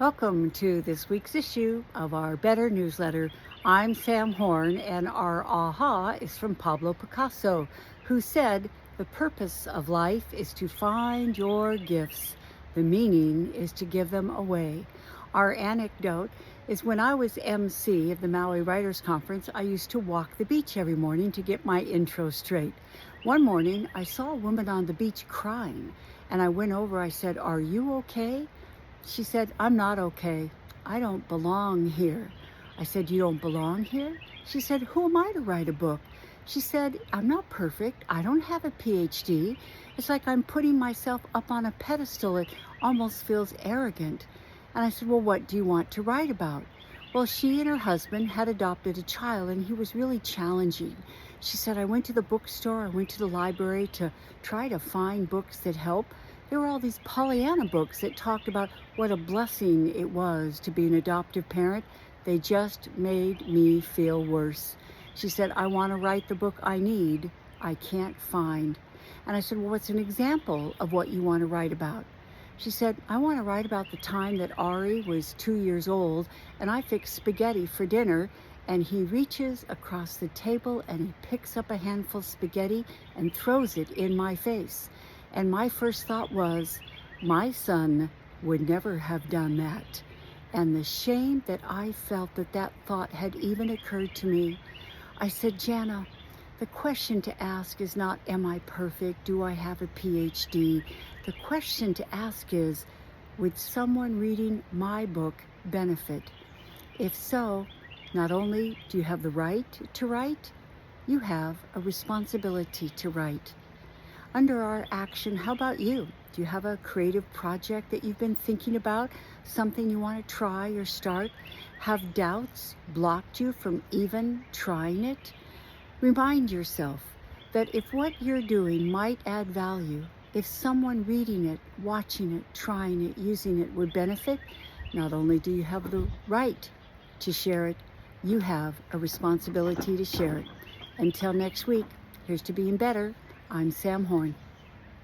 Welcome to this week's issue of our Better newsletter. I'm Sam Horn, and our aha is from Pablo Picasso, who said, "The purpose of life is to find your gifts. The meaning is to give them away." Our anecdote is when I was Emcee of the Maui Writers Conference, I used to walk the beach every morning to get my intro straight. One morning, I saw a woman on the beach crying, and I went over. I said, "Are you okay?" She said, "I'm not okay. I don't belong here." I said, "You don't belong here?" She said, "Who am I to write a book?" She said, "I'm not perfect. I don't have a Ph.D. It's like I'm putting myself up on a pedestal. It almost feels arrogant." And I said, "Well, what do you want to write about?" Well, she and her husband had adopted a child, and he was really challenging. She said, "I went to the bookstore, I went to the library to try to find books that help. There were all these Pollyanna books that talked about what a blessing it was to be an adoptive parent. They just made me feel worse." She said, "I want to write the book I need, I can't find." And I said, "Well, what's an example of what you want to write about?" She said, "I want to write about the time that Ari was 2 years old and I fixed spaghetti for dinner, and he reaches across the table and he picks up a handful of spaghetti and throws it in my face. And my first thought was, my son would never have done that." And the shame that I felt that that thought had even occurred to me. I said, "Jana, the question to ask is not, am I perfect? Do I have a Ph.D.? The question to ask is, would someone reading my book benefit? If so, not only do you have the right to write, you have a responsibility to write." Under our action, how about you? Do you have a creative project that you've been thinking about, something you want to try or start? Have doubts blocked you from even trying it? Remind yourself that if what you're doing might add value, if someone reading it, watching it, trying it, using it would benefit, not only do you have the right to share it, you have a responsibility to share it. Until next week, here's to being better. I'm Sam Horn.